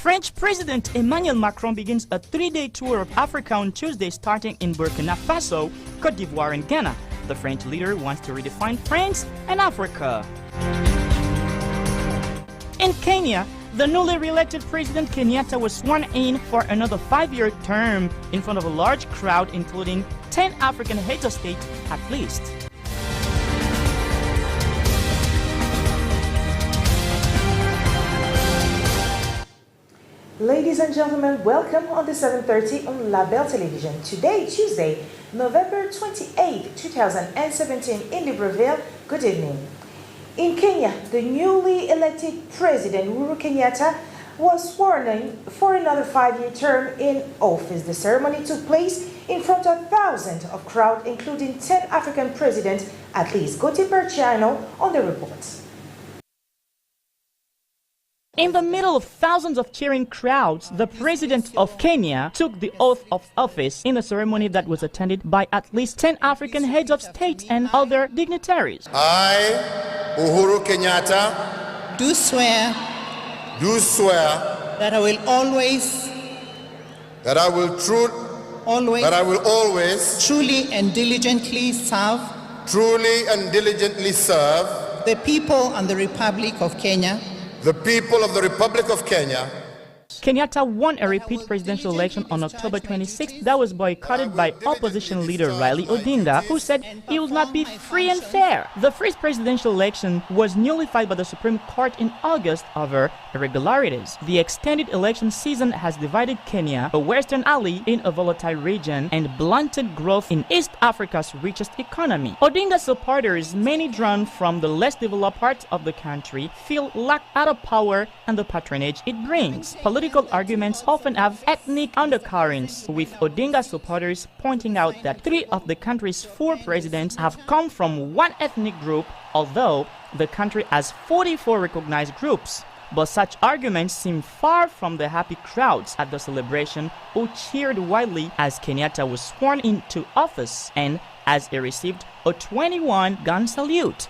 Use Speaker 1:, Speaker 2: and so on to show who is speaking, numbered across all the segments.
Speaker 1: French President Emmanuel Macron begins a 3-day tour of Africa on Tuesday, starting in Burkina Faso, Côte d'Ivoire and Ghana. The French leader wants to redefine France and Africa. In Kenya, the newly re-elected President Kenyatta was sworn in for another 5-year term in front of a large crowd, including 10 African heads of state at least.
Speaker 2: Ladies and gentlemen, welcome on the 7:30 on La Belle Television. Today, Tuesday, November 28, 2017 in Libreville. Good evening. In Kenya, the newly elected President Uhuru Kenyatta was sworn in for another 5-year term in office. The ceremony took place in front of thousands of crowd, including 10 African presidents at least. Gotti Berciano on the report.
Speaker 1: In the middle of thousands of cheering crowds, the President of Kenya took the oath of office in a ceremony that was attended by at least 10 African heads of state and other dignitaries.
Speaker 3: I, Uhuru Kenyatta,
Speaker 4: do swear that I will always truly and diligently serve the people and the Republic of Kenya.
Speaker 3: The people of the Republic of Kenya.
Speaker 1: Kenyatta won a repeat presidential election on October 26th that was boycotted by opposition leader Raila Odinga, who said it would not be free and fair. The first presidential election was nullified by the Supreme Court in August over irregularities. The extended election season has divided Kenya, a western ally in a volatile region, and blunted growth in East Africa's richest economy. Odinga's supporters, many drawn from the less developed parts of the country, feel locked out of power and the patronage it brings. Political arguments often have ethnic undercurrents, with Odinga supporters pointing out that 3 of the country's 4 presidents have come from one ethnic group, although the country has 44 recognized groups. But such arguments seem far from the happy crowds at the celebration, who cheered wildly as Kenyatta was sworn into office and as he received a 21-gun salute.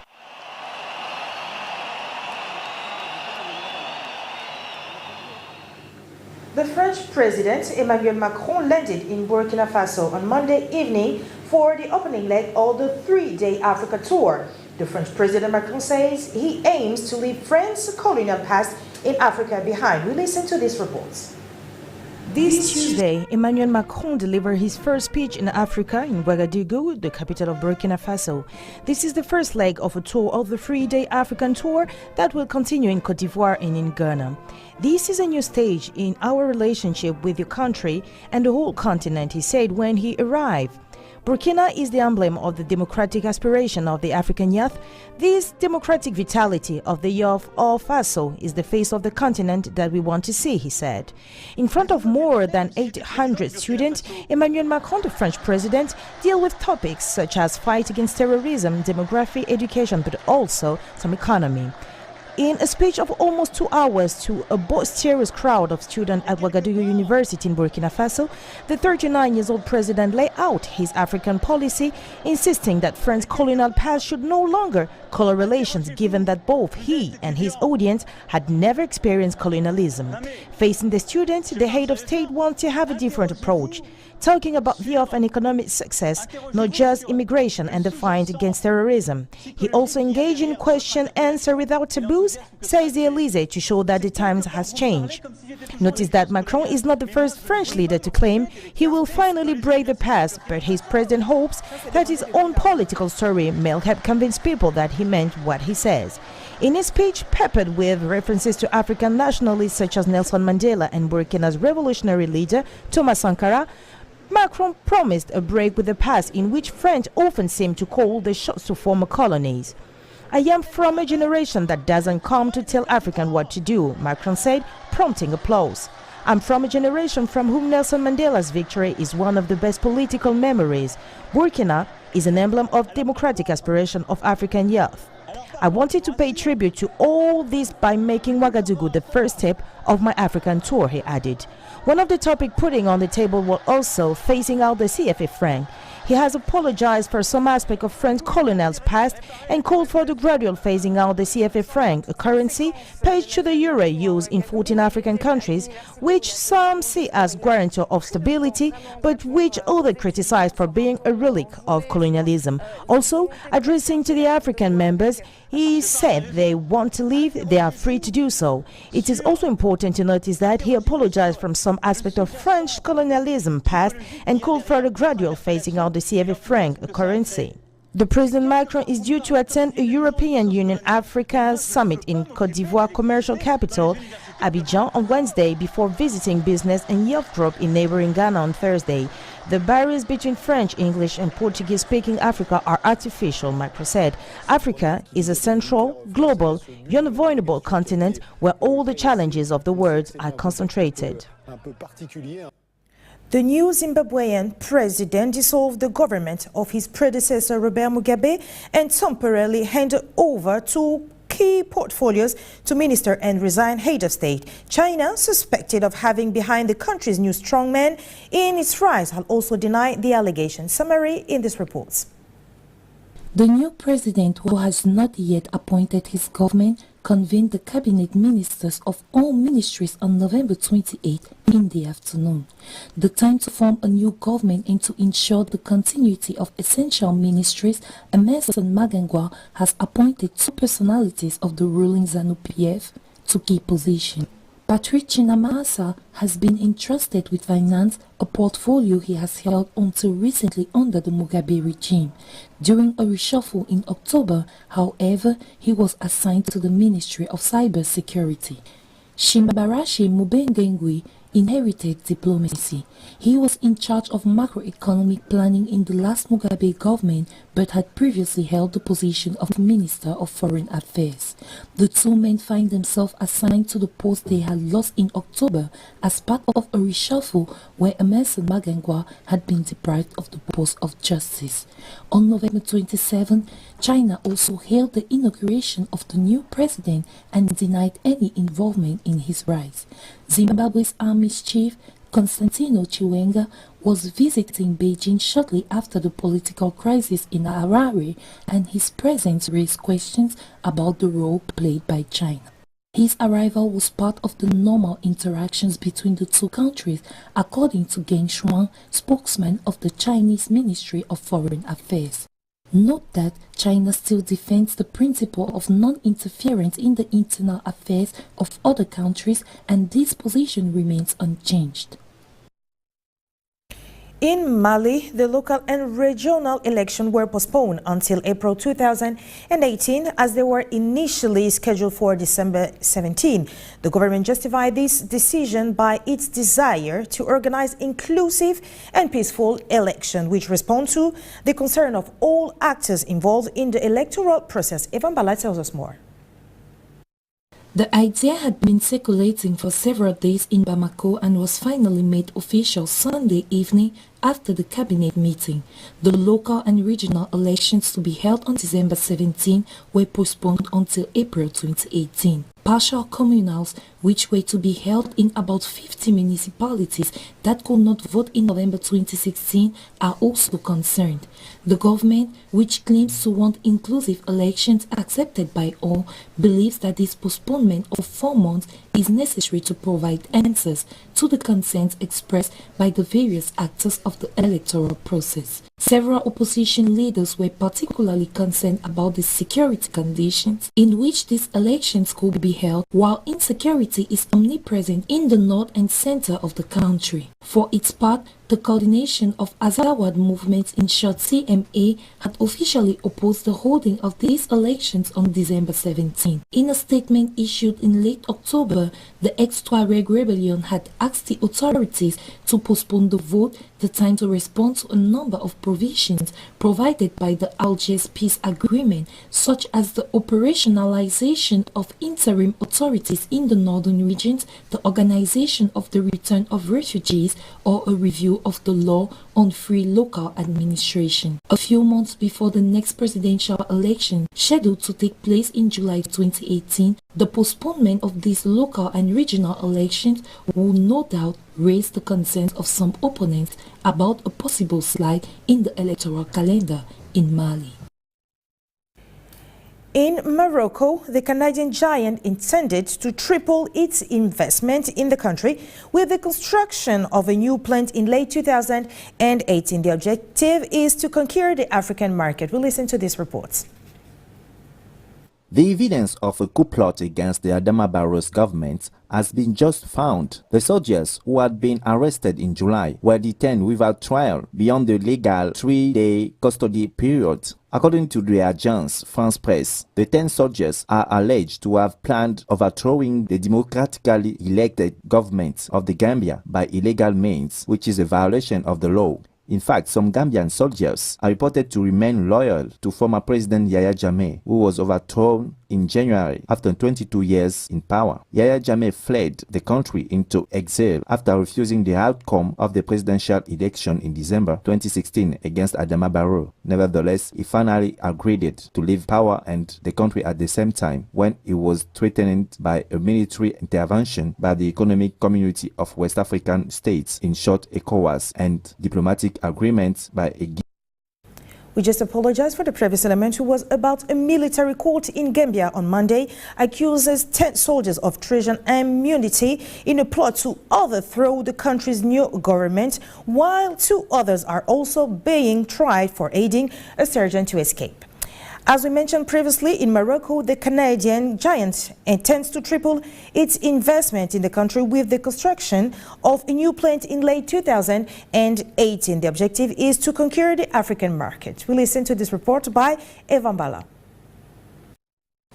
Speaker 2: The French President Emmanuel Macron landed in Burkina Faso on Monday evening for the opening leg of the 3-day Africa tour. The French President Macron says he aims to leave France's colonial past in Africa behind. We listen to these reports. This Tuesday, Emmanuel Macron delivered his first speech in Africa in Ouagadougou, the capital of Burkina Faso. This is the first leg of a tour of the 3-day African tour that will continue in Côte d'Ivoire and in Ghana. This is a new stage in our relationship with your country and the whole continent, he said when he arrived. Burkina is the emblem of the democratic aspiration of the African youth. This democratic vitality of the youth of Faso is the face of the continent that we want to see, he said. In front of more than 800 students, Emmanuel Macron, the French president, dealt with topics such as fight against terrorism, demography, education, but also some economy. In a speech of almost 2 hours to a boisterous crowd of students at Ouagadougou University in Burkina Faso, the 39-year-old president laid out his African policy, insisting that France's colonial past should no longer color relations, given that both he and his audience had never experienced colonialism. Facing the students, the head of state wants to have a different approach, talking about wealth and economic success, not just immigration and the fight against terrorism. He also engaged in question-answer without taboos, says the Elysee, to show that the times has changed. Notice that Macron is not the first French leader to claim he will finally break the past, but his president hopes that his own political story may help convince people that he meant what he says. In his speech, peppered with references to African nationalists such as Nelson Mandela and Burkina's revolutionary leader Thomas Sankara, Macron promised a break with the past, in which French often seem to call the shots to former colonies. I am from a generation that doesn't come to tell Africans what to do, Macron said, prompting applause. I'm from a generation from whom Nelson Mandela's victory is one of the best political memories. Burkina is an emblem of democratic aspiration of African youth. I wanted to pay tribute to all this by making Ouagadougou the first step of my African tour, he added. One of the topics putting on the table was also phasing out the CFA franc. He has apologized for some aspect of French colonial's past and called for the gradual phasing out the CFA franc, a currency pegged to the euro used in 14 African countries, which some see as guarantor of stability, but which others criticize for being a relic of colonialism. Also, addressing to the African members, he said they want to leave, they are free to do so. It is also important to notice that he apologized from some aspect of French colonialism past and called for the gradual phasing out the CFA franc, a currency. The President Macron is due to attend a European Union Africa summit in Côte d'Ivoire commercial capital, Abidjan, on Wednesday before visiting business and youth group in neighboring Ghana on Thursday. The barriers between French, English and Portuguese-speaking Africa are artificial, Macron said. Africa is a central, global, unavoidable continent where all the challenges of the world are concentrated. The new Zimbabwean president dissolved the government of his predecessor Robert Mugabe and temporarily handed over two key portfolios to minister and resigned head of state. China, suspected of having behind the country's new strongman in its rise, has also denied the allegation. Summary in this report.
Speaker 5: The new president, who has not yet appointed his government, convened the cabinet ministers of all ministries on November 28 in the afternoon. The time to form a new government and to ensure the continuity of essential ministries, Emmerson Mnangagwa has appointed two personalities of the ruling ZANU-PF to key positions. Patrick Chinamasa has been entrusted with finance, a portfolio he has held until recently under the Mugabe regime. During a reshuffle in October, however, he was assigned to the Ministry of Cybersecurity. Shimbarashi Mubengengwi inherited diplomacy. He was in charge of macroeconomic planning in the last Mugabe government, but had previously held the position of Minister of Foreign Affairs. The two men find themselves assigned to the post they had lost in October as part of a reshuffle where Emmerson Mnangagwa had been deprived of the post of justice. On November 27, China also held the inauguration of the new president and denied any involvement in his rise. Zimbabwe's army's chief, Constantino Chiwenga, was visiting Beijing shortly after the political crisis in Harare, and his presence raised questions about the role played by China. His arrival was part of the normal interactions between the two countries, according to Geng Shuang, spokesman of the Chinese Ministry of Foreign Affairs. Note that China still defends the principle of non-interference in the internal affairs of other countries, and this position remains unchanged.
Speaker 2: In Mali, the local and regional elections were postponed until April 2018 as they were initially scheduled for December 17. The government justified this decision by its desire to organize inclusive and peaceful elections, which respond to the concern of all actors involved in the electoral process. Evan Bala tells us more.
Speaker 5: The idea had been circulating for several days in Bamako and was finally made official Sunday evening after the cabinet meeting. The local and regional elections to be held on December 17 were postponed until April 2018. Partial communals, which were to be held in about 50 municipalities that could not vote in November 2016, are also concerned. The government, which claims to want inclusive elections accepted by all, believes that this postponement of 4 months is necessary to provide answers to the concerns expressed by the various actors of the electoral process. Several opposition leaders were particularly concerned about the security conditions in which these elections could be held, while insecurity is omnipresent in the north and center of the country. For its part, the coordination of Azawad movements, in short CMA, had officially opposed the holding of these elections on December 17. In a statement issued in late October, the ex-Tuareg rebellion had asked the authorities to postpone the vote, the time to respond to a number of provisions provided by the Algiers peace agreement, such as the operationalization of interim authorities in the northern regions, the organization of the return of refugees, or a review of the law on free local administration. A few months before the next presidential election, scheduled to take place in July 2018, the postponement of these local and regional elections will no doubt raise the concerns of some opponents about a possible slide in the electoral calendar in Mali.
Speaker 2: In Morocco, the Canadian giant intended to triple its investment in the country with the construction of a new plant in late 2018. The objective is to conquer the African market. We'll listen to these reports.
Speaker 6: The evidence of a coup plot against the Adama Barrow's government has been just found. The soldiers who had been arrested in July were detained without trial beyond the legal 3-day custody period. According to the Agence France Presse, the 10 soldiers are alleged to have planned overthrowing the democratically elected government of the Gambia by illegal means, which is a violation of the law. In fact, some Gambian soldiers are reported to remain loyal to former President Yahya Jammeh, who was overthrown in January after 22 years in power. Yahya Jammeh fled the country into exile after refusing the outcome of the presidential election in December 2016 against Adama Barrow. Nevertheless, he finally agreed to leave power and the country at the same time when he was threatened by a military intervention by the Economic Community of West African States, in short ECOWAS, and diplomatic agreements by a
Speaker 2: We just apologize for the previous element, who was about a military court in Gambia on Monday, accuses 10 soldiers of treason and immunity in a plot to overthrow the country's new government, while 2 others are also being tried for aiding a sergeant to escape. As we mentioned previously, in Morocco, the Canadian giant intends to triple its investment in the country with the construction of a new plant in late 2018. The objective is to conquer the African market. We listen to this report by Evan Bala.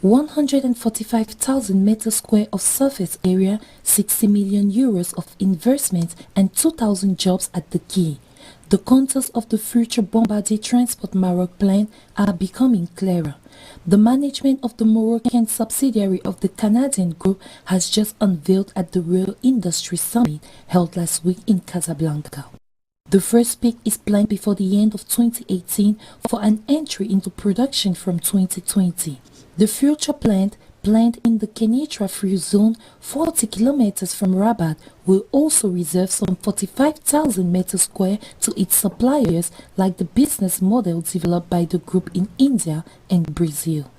Speaker 5: 145,000 meters square of surface area, 60 million euros of investment, and 2,000 jobs at the key. The contours of the future Bombardier Transport Maroc plant are becoming clearer. The management of the Moroccan subsidiary of the Canadian group has just unveiled at the Rail Industry Summit held last week in Casablanca. The first peak is planned before the end of 2018 for an entry into production from 2020. The future plant, planned in the Kenitra Free Zone, 40 kilometers from Rabat, will also reserve some 45,000 meters square to its suppliers, like the business model developed by the group in India and Brazil.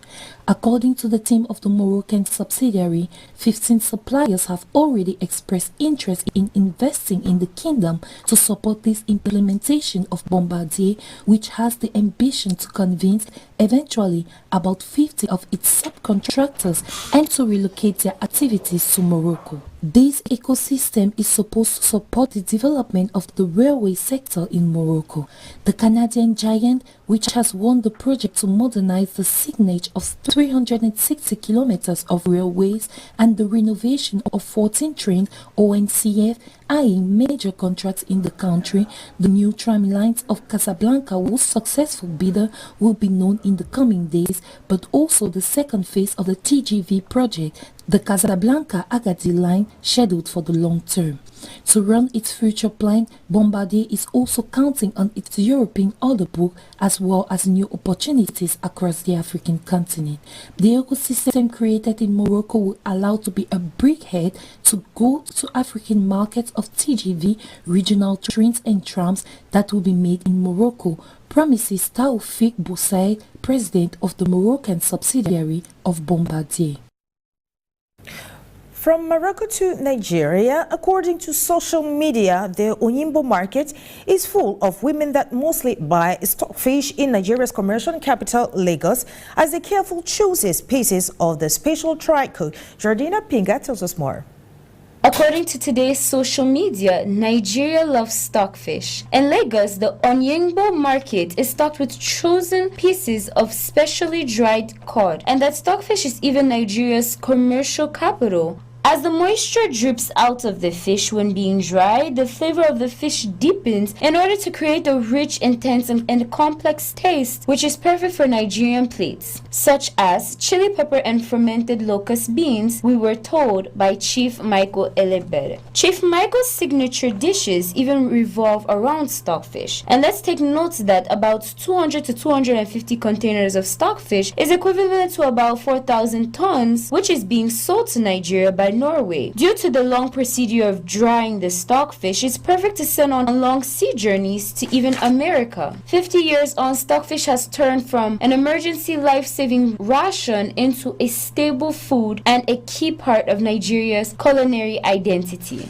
Speaker 5: According to the team of the Moroccan subsidiary, 15 suppliers have already expressed interest in investing in the kingdom to support this implementation of Bombardier, which has the ambition to convince eventually about 50 of its subcontractors and to relocate their activities to Morocco. This ecosystem is supposed to support the development of the railway sector in Morocco. The Canadian giant, which has won the project to modernize the signage of 360 kilometers of railways and the renovation of 14 trains, ONCF, eyeing major contracts in the country. The new tram lines of Casablanca, whose successful bidder will be known in the coming days, but also the second phase of the TGV project, the Casablanca-Agadir line, scheduled for the long term. To run its future plan, Bombardier is also counting on its European order book as well as new opportunities across the African continent. The ecosystem created in Morocco will allow to be a brickhead to go to African markets of TGV, regional trains and trams that will be made in Morocco, promises Taoufik Boussaid, president of the Moroccan subsidiary of Bombardier.
Speaker 2: From Morocco to Nigeria, according to social media, the Oyimbo market is full of women that mostly buy stockfish in Nigeria's commercial capital, Lagos, as they carefully choose pieces of the special trico. Jordina Pinga tells us more.
Speaker 7: According to today's social media, Nigeria loves stockfish. In Lagos, the Onyengbo market is stocked with chosen pieces of specially dried cod, and that stockfish is even Nigeria's commercial capital. As the moisture drips out of the fish when being dried, the flavor of the fish deepens in order to create a rich, intense, and complex taste, which is perfect for Nigerian plates, such as chili pepper and fermented locust beans, we were told by Chief Michael Elebere. Chief Michael's signature dishes even revolve around stockfish. And let's take note that about 200 to 250 containers of stockfish is equivalent to about 4,000 tons, which is being sold to Nigeria by Norway. Due to the long procedure of drying the stockfish, it's perfect to send on long sea journeys to even America. 50 years on, stockfish has turned from an emergency life-saving ration into a staple food and a key part of Nigeria's culinary identity.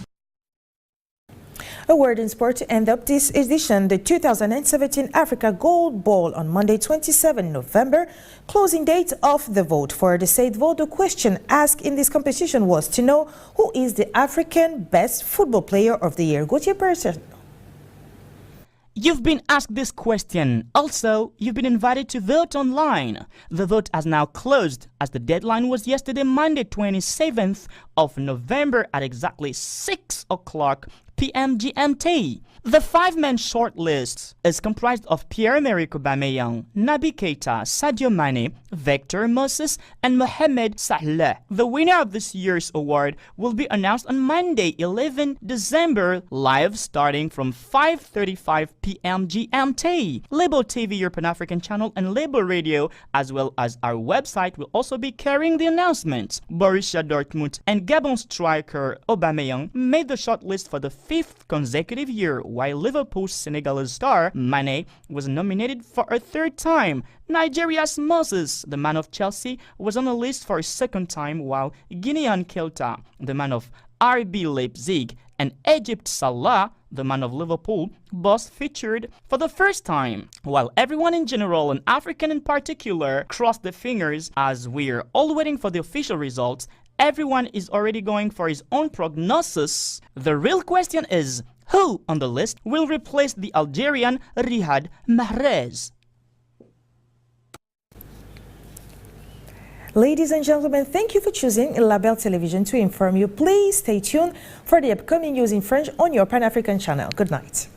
Speaker 2: A word in sport to end up this edition. The 2017 Africa Gold Ball on Monday, 27 November. Closing date of the vote. For the said vote, the question asked in this competition was to know who is the African best football player of the year. Gauthier Person.
Speaker 1: You've been asked this question. Also, you've been invited to vote online. The vote has now closed as the deadline was yesterday, Monday, 27th of November at exactly 6 o'clock p.m. GMT. The five-man shortlist is comprised of Pierre-Emerick Aubameyang, Naby Keita, Sadio Mane, Victor Moses, and Mohamed Salah. The winner of this year's award will be announced on Monday, 11 December, live starting from 5:35 p.m. GMT. Label TV, your Pan-African channel, and Label Radio, as well as our website, will also be carrying the announcement. Borussia Dortmund and Gabon striker Aubameyang made the shortlist for the 5th consecutive year, while Liverpool's Senegalese star Mane was nominated for a 3rd time. Nigeria's Moses, the man of Chelsea, was on the list for a 2nd time, while Guinean Keita, the man of RB Leipzig, and Egypt Salah, the man of Liverpool, both featured for the 1st time. While everyone in general, and African in particular, crossed their fingers as we're all waiting for the official results, everyone is already going for his own prognosis. The real question is, who on the list will replace the Algerian Riyad Mahrez?
Speaker 2: Ladies and gentlemen, thank you for choosing Label Television to inform you. Please stay tuned for the upcoming news in French on your Pan-African channel. Good night.